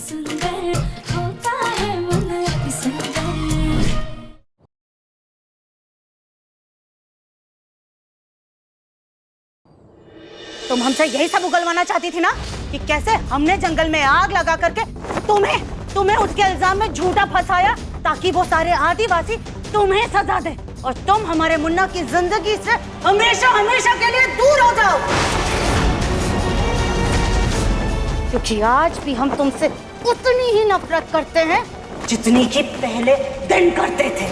सुंदर होता है मन अति सुंदर। तुम हमसे यही सब उगलवाना चाहती थी ना कि कैसे हमने जंगल में आग लगा करके तुम्हें उसके इल्जाम में झूठा फंसाया ताकि वो सारे आदिवासी तुम्हें सजा दे और तुम हमारे मुन्ना की जिंदगी से हमेशा हमेशा के लिए दूर हो जाओ। क्योंकि आज भी हम तुमसे उतनी ही नफरत करते हैं जितनी कि पहले दिन करते थे।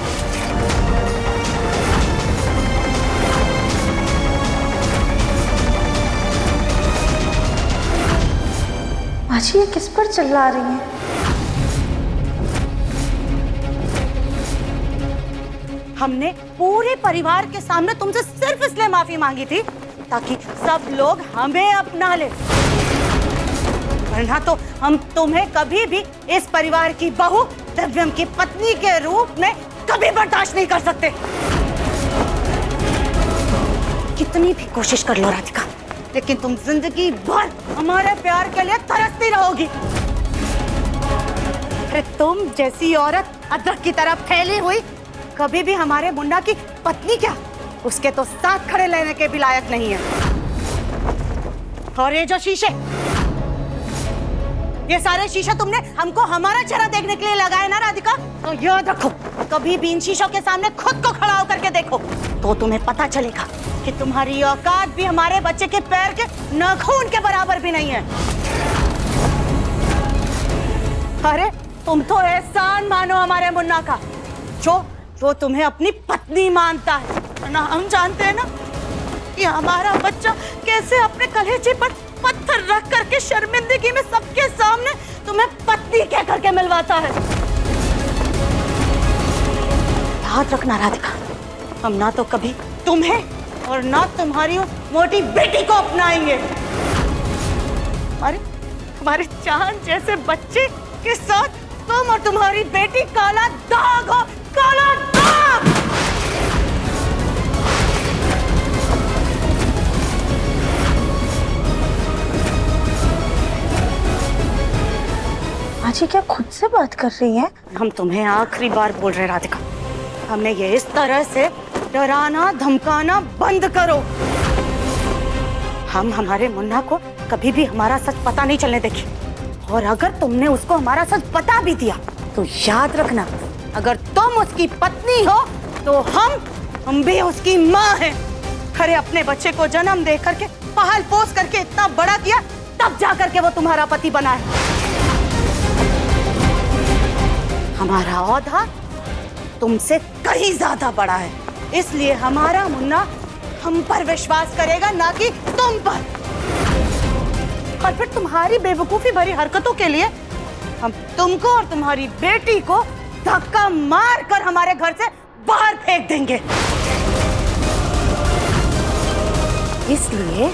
माजी ये किस पर चिल्ला रही हैं? हमने पूरे परिवार के सामने तुमसे सिर्फ इसलिए माफी मांगी थी ताकि सब लोग हमें अपना ले, वरना तो हम तुम्हें कभी भी इस परिवार की बहू दिव्यम की पत्नी के रूप में कभी बर्दाश्त नहीं कर सकते। कितनी भी कोशिश कर लो राधिका, लेकिन तुम जिंदगी भर हमारे प्यार के लिए तरसती रहोगी। अरे तुम जैसी औरत अदरक की तरह फैली हुई कभी भी हमारे मुन्ना की पत्नी क्या, उसके तो साथ खड़े लेने के भी लायक नहीं है। और ये जो शीशे, ये सारे शीशे तुमने हमको हमारा चेहरा देखने के लिए लगाए ना राधिका, तो याद रखो कभी भी इन शीशों के सामने खुद को खड़ा होकर के देखो तो तुम्हें पता चलेगा कि तुम्हारी औकात भी हमारे बच्चे के पैर के नाखून के बराबर भी नहीं है। अरे तुम तो एहसान मानो हमारे मुन्ना का, जो तुम्हें अपनी पत्नी मानता है ना। हम जानते हैं ना कि हमारा बच्चा कैसे अपने कलेजे पर पत्थर रख करके शर्मिंदगी में सबके सामने तुम्हें पत्नी कह करके मिलवाता है। याद रखना राधिका, हम ना तो कभी तुम्हें और ना तुम्हारी मोटी बेटी को अपनाएंगे। अरे हमारे चांद जैसे बच्चे के साथ तुम और तुम्हारी बेटी काला दाग हो, काला दाग। माजी क्या खुद से बात कर रही हैं? हम तुम्हें आखिरी बार बोल रहे राधिका, हमें ये इस तरह से डराना धमकाना बंद करो। हम हमारे मुन्ना को कभी भी हमारा सच पता नहीं चलने देंगे, और अगर तुमने उसको हमारा सच बता भी दिया तो याद रखना, अगर तुम उसकी पत्नी हो तो हम भी उसकी माँ हैं। खरे अपने बच्चे को जन्म दे करके पाल पोस करके इतना बड़ा किया, तब जा करके वो तुम्हारा पति बना है। हमारा औधा तुमसे कहीं ज्यादा बड़ा है, इसलिए हमारा मुन्ना हम पर विश्वास करेगा ना कि तुम पर। और फिर तुम्हारी बेवकूफी भरी हरकतों के लिए हम तुमको और तुम्हारी बेटी को धक्का मार कर हमारे घर से बाहर फेंक देंगे। इसलिए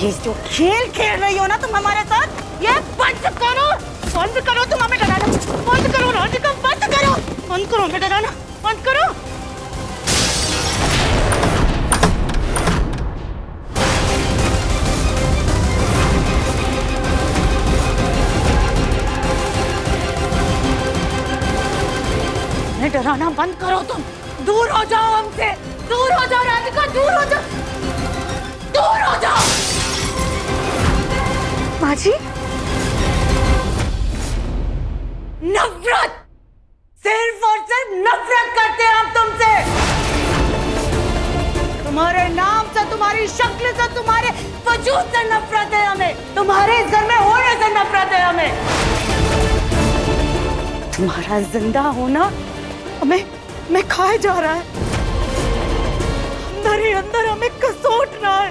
ये जो खेल खेल रही हो ना तुम हमारे साथ, ये बंद करो, बंद करो। तुम हमें डराना बंद करो राधिका, बंद करो, बंद करो हमें डराना, बंद करो। डराना बंद करो, तुम दूर हो जाओ हमसे, दूर हो जाओ राधिका, दूर हो जाओ, दूर हो जाओ। माजी नफरत, सिर्फ और सिर्फ नफरत करते हैं हम तुमसे। तुम्हारे नाम से, तुम्हारी शक्ल से, तुम्हारे वजूद से नफरत है हमें, तुम्हारे इस घर में होने से नफरत है हमें। तुम्हारा जिंदा होना हमें खाए जा रहा है, अंदर ही अंदर हमें कसोट रहा है।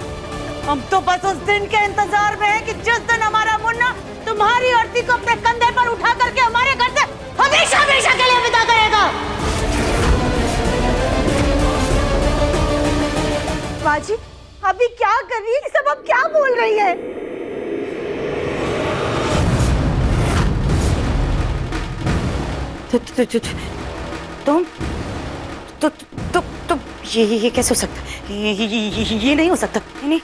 हम तो बस उस दिन के इंतजार में हैं कि जिस दिन हमारा मुन्ना तुम्हारी आरती को अपने कंधे पर उठा करके हमारे घर से हमेशा हमेशा के लिए विदा करेगा। माजी अभी क्या कर रही है? सब अब क्या बोल रही है? तुम ये कैसे हो सकता? ये नहीं हो सकता। नहीं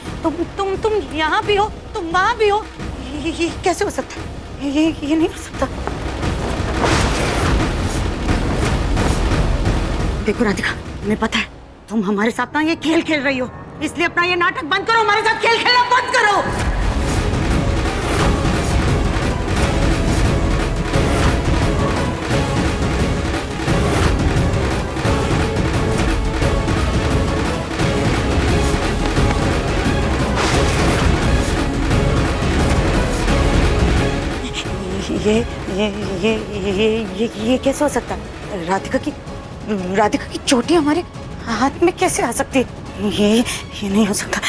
तुम यहाँ भी हो, तुम वहाँ भी हो, ये कैसे हो सकता? ये नहीं हो सकता। देखो राधिका, हमें पता है तुम हमारे साथ ना ये खेल खेल रही हो, इसलिए अपना ये नाटक बंद करो, हमारे साथ खेल खेलना बंद करो। ये कैसे हो सकता है? राधिका की चोटी हमारे हाथ में कैसे आ सकती है? ये नहीं हो सकता।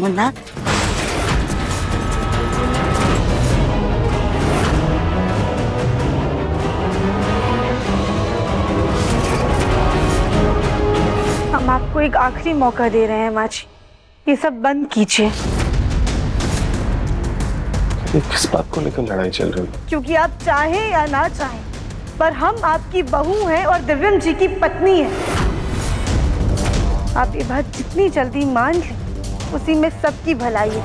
मुन्ना, हम आपको एक आखिरी मौका दे रहे हैं माँ जी, ये सब बंद कीजिए। किस बात को लेकर लड़ाई चल रही है? क्योंकि आप चाहें या ना चाहें, पर हम आपकी बहू हैं और दिव्यम जी की पत्नी है। आप ये बात जितनी जल्दी मान लें, उसी में सबकी भलाई है।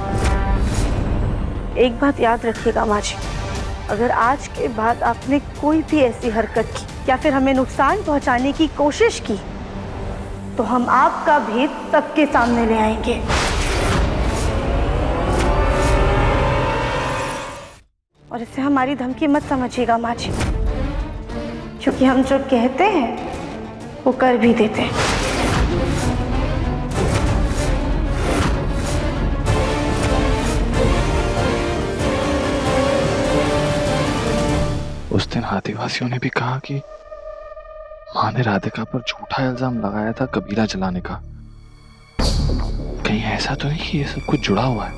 एक बात याद रखिएगा माँ जी, अगर आज के बाद आपने कोई भी ऐसी हरकत की या फिर हमें नुकसान पहुंचाने की कोशिश की, तो हम आपका भेद सबके सामने ले आएंगे। और इसे हमारी धमकी मत समझिएगा माँ जी, क्योंकि हम जो कहते हैं वो कर भी देते हैं। उस दिन आदिवासियों ने भी कहा कि माँ ने राधिका पर झूठा इल्जाम लगाया था कबीला जलाने का। कहीं ऐसा तो नहीं कि ये सब कुछ जुड़ा हुआ है?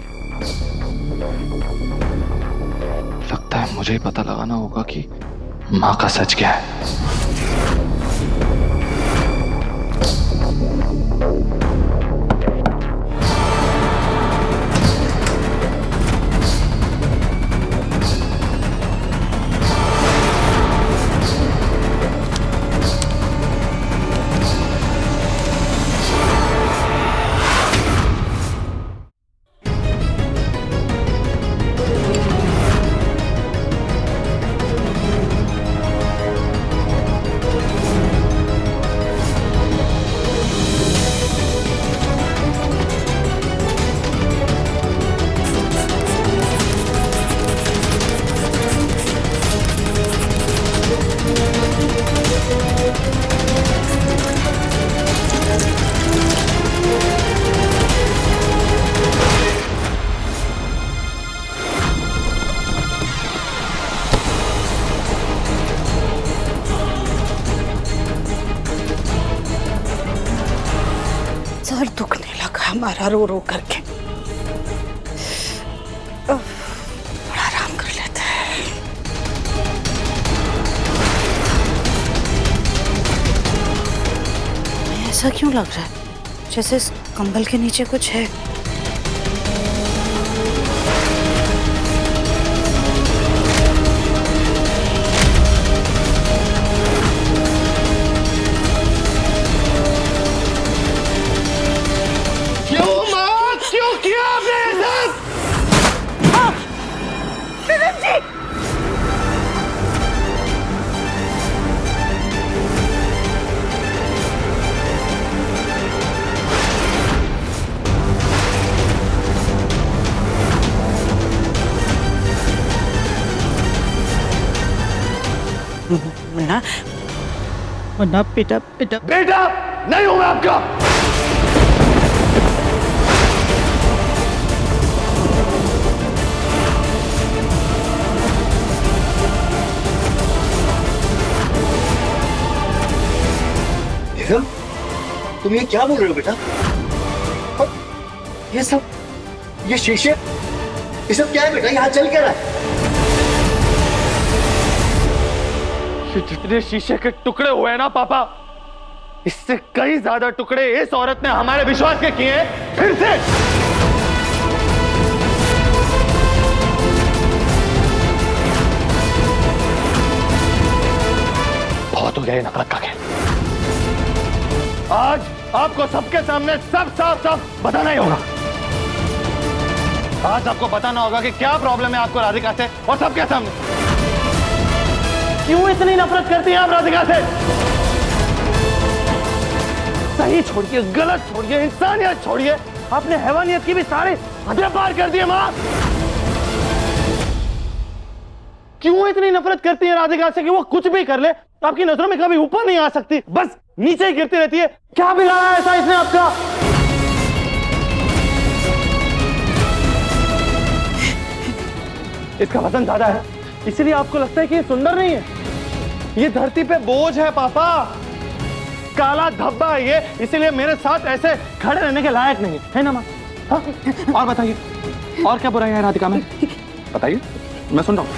लगता है मुझे ही पता लगाना होगा कि माँ का सच क्या है। सर दुखने लगा हमारा रो रो करके। बड़ा आराम कर लेते हैं। ऐसा क्यों लग रहा है जैसे इस कंबल के नीचे कुछ है? मुन्ना, मुन्ना बेटा बेटा बेटा नहीं हूं मैं आपका। तुम ये क्या बोल रहे हो बेटा? ये शीशे, ये सब क्या है बेटा? यहाँ चल क्या रहा है? ये जितने शीशे के टुकड़े हुए ना पापा, इससे कई ज्यादा टुकड़े इस औरत ने हमारे विश्वास के किए हैं फिर से। बहुत हो गया ये नफरत का खेल। आज आपको सबके सामने सब साफ साफ बताना ही होगा। आज आपको बताना होगा कि क्या प्रॉब्लम है आपको राधिका से, और सबके सामने। क्यों इतनी नफरत करती हैं आप राधिका से? सही छोड़िए, गलत छोड़िए, इंसानियत छोड़िए, आपने हैवानियत की भी सारी हदें पार कर दी है मां। क्यों इतनी नफरत करती है राधिका से कि वो कुछ भी कर ले, आपकी नजरों में कभी ऊपर नहीं आ सकती, बस नीचे ही गिरती रहती है? क्या बिगाड़ा ऐसा इसने आपका? इसका वजन ज्यादा है, इसीलिए आपको लगता है कि ये सुंदर नहीं है। ये धरती पे बोझ है पापा, काला धब्बा है ये, इसीलिए मेरे साथ ऐसे खड़े रहने के लायक नहीं है ना माँ? हाँ? और बताइए, और क्या बुराई है राधिका में? बताइए, मैं सुन रहा हूँ।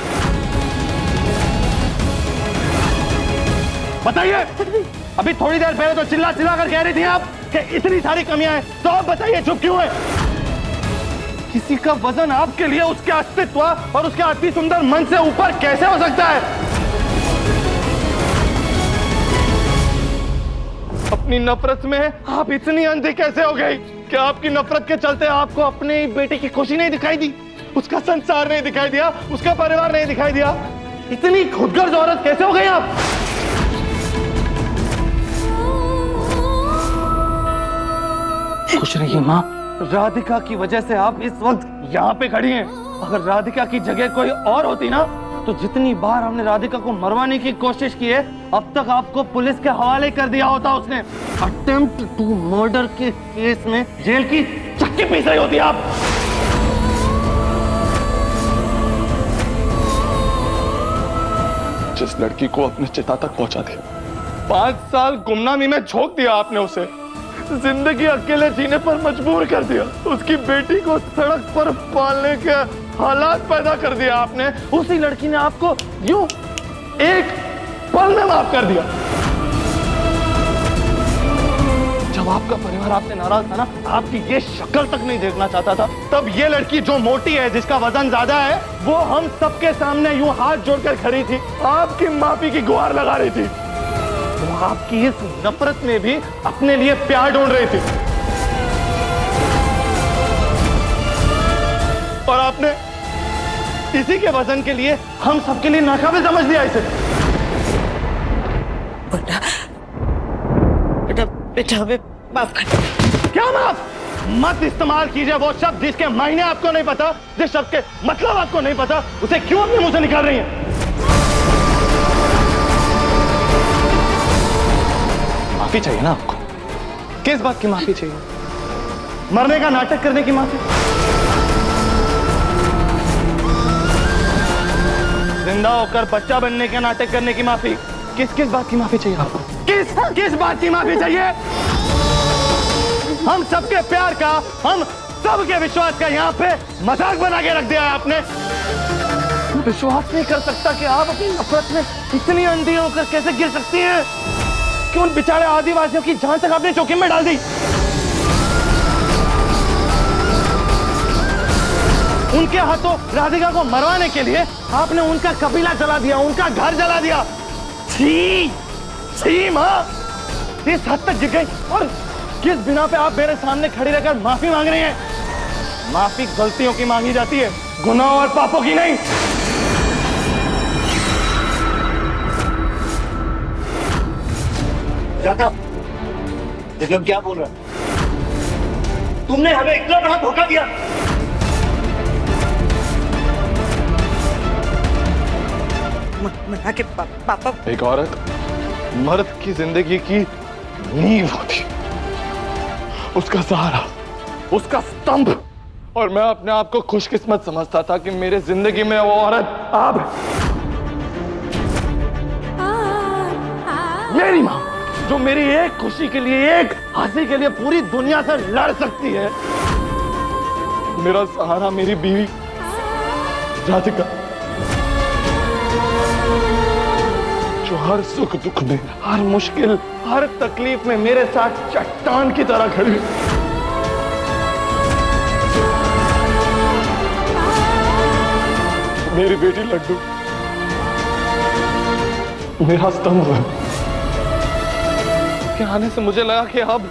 बताइए। अभी थोड़ी देर पहले तो चिल्ला चिल्ला कर कह रही थी आप कि इतनी सारी कमियां हैं, तो आप बताइए चुप क्यों है? किसी का वजन आपके लिए उसके अस्तित्व और उसके अति सुंदर मन से ऊपर कैसे हो सकता है? अपनी नफरत में आप इतनी अंधी कैसे हो गई कि आपकी नफरत के चलते आपको अपने बेटे की खुशी नहीं दिखाई दी, उसका संसार नहीं दिखाई दिया, उसका परिवार नहीं दिखाई दिया? इतनी खुदगर्ज औरत कैसे हो गई आप? खुश रहिए माँ, राधिका की वजह से आप इस वक्त यहाँ पे खड़ी हैं। अगर राधिका की जगह कोई और होती ना, तो जितनी बार हमने राधिका को मरवाने की कोशिश की है, अब तक आपको पुलिस के हवाले कर दिया होता। उसने अटेम्प्ट टू मर्डर के केस में जेल की चक्की पीस रही होती आप। जिस लड़की को अपने चिता तक पहुंचा दिया, 5 साल गुमनामी में झोंक दिया आपने उसे, जिंदगी अकेले जीने पर मजबूर कर दिया, उसकी बेटी को सड़क पर पालने के हालात पैदा कर दिया आपने, उसी लड़की ने आपको यूं एक पल में माफ कर दिया। जब आपका परिवार आपसे नाराज था ना, आपकी ये शक्ल तक नहीं देखना चाहता था, तब ये लड़की जो मोटी है, जिसका वजन ज्यादा है, वो हम सबके सामने यूं हाथ जोड़कर खड़ी थी, आपकी माफी की गुहार लगा रही थी। वो आपकी इस नफरत में भी अपने लिए प्यार ढूंढ रही थी, और आपने इसी के वजन के लिए हम सबके लिए नाकाबिल समझ लिया इसे। बेटा हमें माफ कर। क्या माफ? मत इस्तेमाल कीजिए वो शब्द जिसके मायने आपको नहीं पता, जिस शब्द के मतलब आपको नहीं पता, उसे क्यों अपने मुंह से निकाल रही हैं? माफी चाहिए ना आपको? किस बात की माफी चाहिए? मरने का नाटक करने की माफी? जिंदा होकर बच्चा बनने का नाटक करने की माफी? किस किस बात की माफी चाहिए आपको? किस बात की माफी चाहिए? हम सबके प्यार का, हम सबके विश्वास का यहाँ पे मजाक बना के रख दिया है आपने। विश्वास नहीं कर सकता कि आप अपनी नफरत में इतनी अंधी होकर कैसे गिर सकती हैं, कि उन बेचारे आदिवासियों की जान तक आपने जोखिम में डाल दी। उनके हाथों राधिका को मरवाने के लिए आपने उनका कबीला जला दिया, उनका घर जला दिया। छी माँ, इस हद तक गिर गई, और किस बिना पे आप मेरे सामने खड़ी रहकर माफी मांग रही हैं? माफी गलतियों की मांगी जाती है, गुनाहों और पापों की नहीं। देखो क्या बोल रहा है? तुमने हमें इतना बड़ा धोखा दिया। मना के पापा। एक औरत मर्द की जिंदगी की नींव होती, उसका सहारा, उसका स्तंभ, और मैं अपने आप को खुशकिस्मत समझता था कि मेरे जिंदगी में वो औरत आप, मेरी मां, जो मेरी एक खुशी के लिए, एक हंसी के लिए पूरी दुनिया से लड़ सकती है, मेरा सहारा मेरी बीवी राधिका, जो हर सुख दुख में, हर मुश्किल, हर तकलीफ में मेरे साथ चट्टान की तरह खड़ी है। मेरी बेटी लड्डू मेरा स्तंभ है। के आने से मुझे लगा कि अब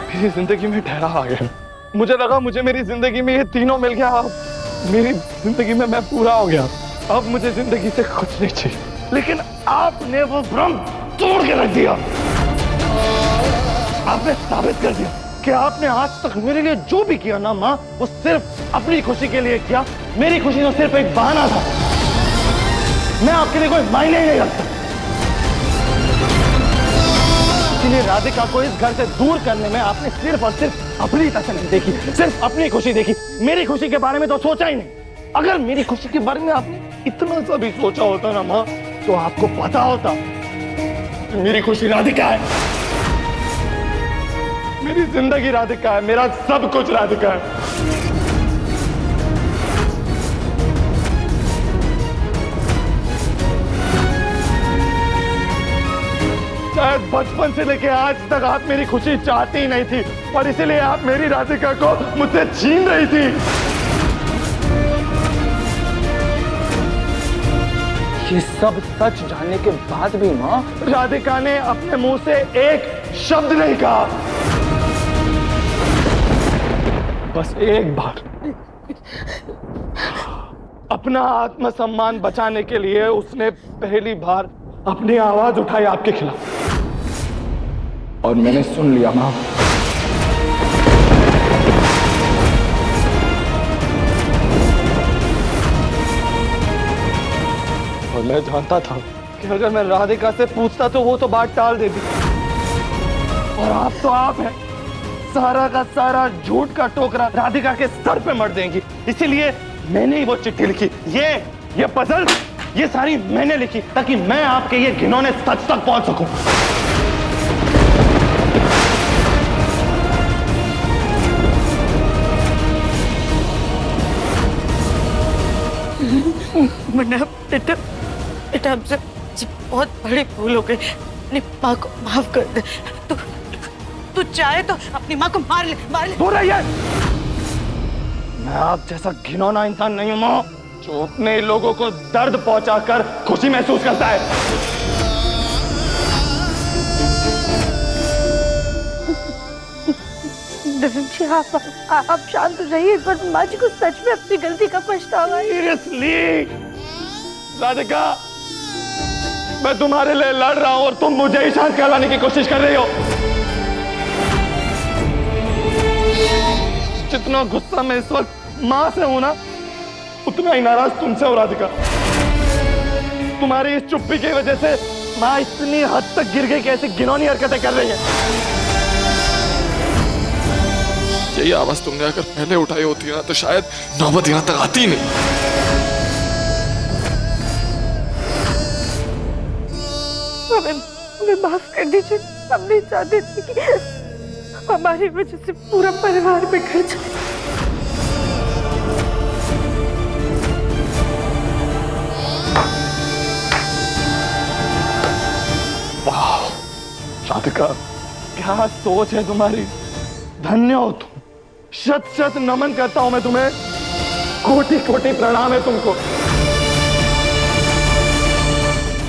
मेरी जिंदगी में ठहराव आ गया। मुझे लगा मुझे मेरी जिंदगी में ये तीनों मिल गया। अब मेरी जिंदगी में मैं पूरा हो गया। अब मुझे जिंदगी से कुछ नहीं चाहिए। लेकिन आपने वो भ्रम तोड़ के रख दिया। आपने साबित कर दिया कि आपने आज तक मेरे लिए जो भी किया ना माँ, वो सिर्फ अपनी खुशी के लिए किया। मेरी खुशी तो सिर्फ एक बहाना था। मैं आपके लिए कोई मायने ही नहीं रखता। इसीलिए राधिका को इस घर से दूर करने में आपने सिर्फ और सिर्फ अपनी तसल्ली देखी, सिर्फ अपनी खुशी देखी। मेरी खुशी के बारे में तो सोचा ही नहीं। अगर मेरी खुशी के बारे में आपने इतना सा भी सोचा होता ना माँ, तो आपको पता होता कि मेरी खुशी राधिका है, मेरी जिंदगी राधिका है, मेरा सब कुछ राधिका है। शायद बचपन से लेके आज तक आप मेरी खुशी चाहती ही नहीं थी और इसीलिए आप मेरी राधिका को मुझसे छीन रही थी। ये सब सच जानने के बाद भी माँ, राधिका ने अपने मुंह से एक शब्द नहीं कहा। बस एक बार अपना आत्मसम्मान बचाने के लिए उसने पहली बार अपनी आवाज उठाई आपके खिलाफ, और मैंने सुन लिया मां। और मैं जानता था कि अगर मैं राधिका से पूछता तो वो तो बात टाल देती, और आप हैं, सारा का सारा झूठ का टोकरा राधिका के सर पे मर देंगी। इसीलिए मैंने ही वो चिट्ठी लिखी। ये पजल, ये सारी मैंने लिखी ताकि मैं आपके ये घिनौने सच तक पहुंच सकूं। मुन्ना बेटा हमसे बहुत बड़ी भूल हो गई। अपनी माँ को माफ कर दे। तू चाहे तो अपनी माँ को मार ले। बोल रही है, मैं आप जैसा घिनौना इंसान नहीं हूं माँ, जो अपने लोगों को दर्द पहुंचाकर खुशी महसूस करता है। दिव्यम जी, आप शांत हो जाइए। इस बार माँ जी को सच में अपनी गलती का पछतावा है। सीरियसली राधिका, मैं तुम्हारे लिए लड़ रहा हूं और तुम मुझे ही शांत करवाने की कोशिश कर रही हो। जितना गुस्सा मैं इस वक्त मां से हूं ना, उतना ही नाराज तुमसे हो राधिका। तुम्हारी इस चुप्पी की वजह से मां इतनी हद तक गिर गई कि ऐसी घिनौनी हरकतें कर रही है। यही आवाज तुमने अगर पहले उठाई होती ना, तो शायद नौबत यहां तक आती नहीं। हमें माफ कर दीजिए। हम नहीं चाहते थे कि हमारी वजह से पूरा परिवार बिखर जाए। वाह राधिका, क्या सोच है तुम्हारी। धन्य हो तुम। शत शत नमन करता हूं मैं तुम्हें। कोटि कोटि प्रणाम है तुमको।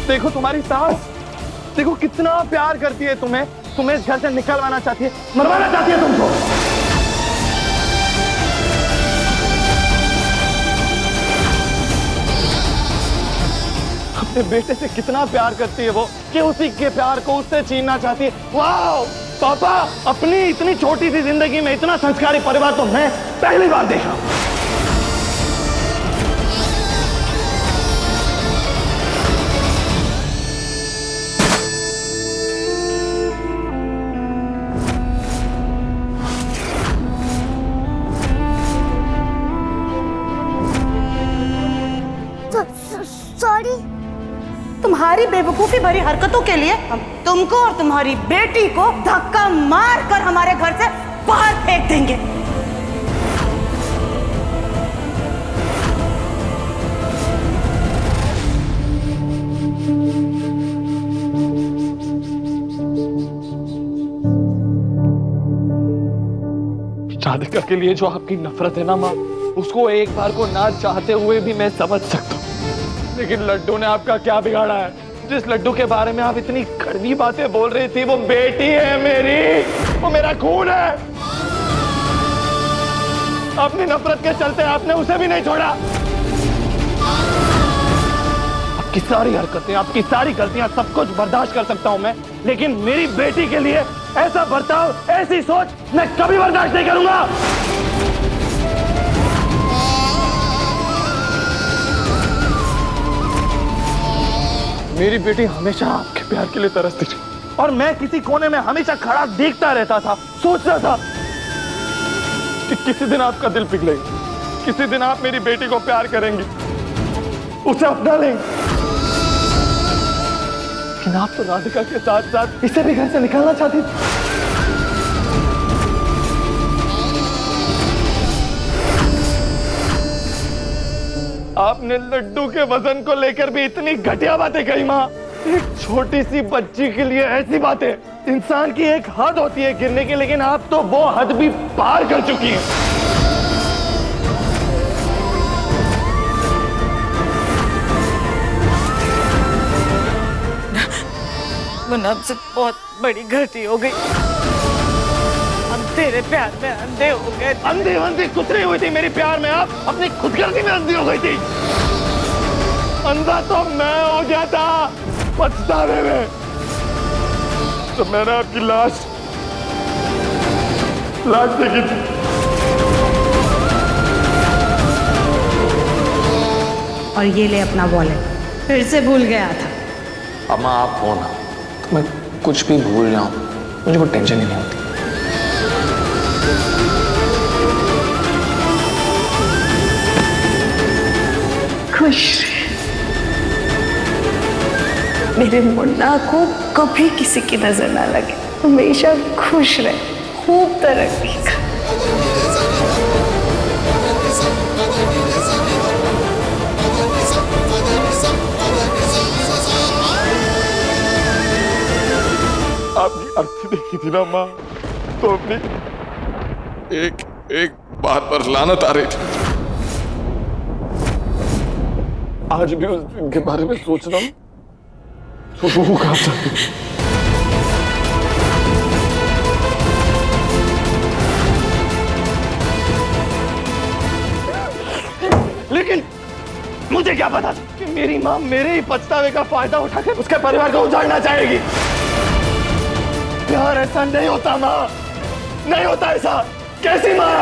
देखो तुम्हारी सास, देखो कितना प्यार करती है तुम्हें इस घर से निकलवाना चाहती है, मरवाना चाहती है तुमको। अपने बेटे से कितना प्यार करती है वो, कि उसी के प्यार को उससे छीनना चाहती है। वाह पापा, अपनी इतनी छोटी सी जिंदगी में इतना संस्कारी परिवार तो मैं पहली बार देख रहा हूं। सॉरी। तुम्हारी बेवकूफी भरी हरकतों के लिए हम तुमको और तुम्हारी बेटी को धक्का मार कर हमारे घर से बाहर फेंक देंगे। राधिका के लिए जो आपकी नफरत है ना माँ, उसको एक बार को ना चाहते हुए भी मैं समझ सकता हूँ, लेकिन लड्डू ने आपका क्या बिगाड़ा है? जिस लड्डू के बारे में आप इतनी कड़वी बातें बोल रही थी, वो बेटी है मेरी, वो मेरा खून है। अपनी नफरत के चलते आपने उसे भी नहीं छोड़ा। आपकी सारी हरकतें, आपकी सारी गलतियां, सब कुछ बर्दाश्त कर सकता हूं मैं, लेकिन मेरी बेटी के लिए ऐसा बर्ताव, ऐसी सोच मैं कभी बर्दाश्त नहीं करूंगा। मेरी बेटी हमेशा आपके प्यार के लिए तरसती थी और मैं किसी कोने में हमेशा खड़ा देखता रहता था, सोचता था कि किसी दिन आपका दिल पिघलेगा, किसी दिन आप मेरी बेटी को प्यार करेंगी, उसे अपना लेंगे। लेकिन आप तो राधिका के साथ साथ इसे भी घर से निकालना चाहती थी। आपने लड्डू के वजन को लेकर भी इतनी घटिया बातें कही माँ। एक छोटी सी बच्ची के लिए ऐसी बातें, इंसान की एक हद होती है गिरने की, लेकिन आप तो वो हद भी पार कर चुकी हैं। मुन्ना, हमसे बहुत बड़ी गलती हो गई। हम तेरे प्यार में अंधे हो गए। अंधी वंधी कुछ नहीं हुई थी मेरी प्यार में, आप अपनी खुदगर्जी में अंधी हो गई थी। अंधा तो मैं हो गया था पछतावे में, तो मैंने आपकी लाश देखी थी। और ये ले अपना वॉलेट, फिर से भूल गया था। अम्मा आप हो ना, तो मैं कुछ भी भूल जाऊं, मुझे कोई टेंशन ही नहीं होती। खुश मेरे मुन्ना को कभी किसी की नजर ना लगे, हमेशा खुश रहे, खूब तरक्की कर। आपकी अर्थी देखी थी ना माँ, तो अपनी एक एक बात पर लानत आ रही थी। आज भी उस दिन के बारे में सोच रहा हूँ तो रूह कांप जाती है। लेकिन मुझे क्या पता था कि मेरी माँ मेरे ही पछतावे का फायदा उठाकर उसके परिवार को उजाड़ना चाहेगी। प्यार ऐसा नहीं होता माँ, नहीं होता ऐसा। कैसी माँ?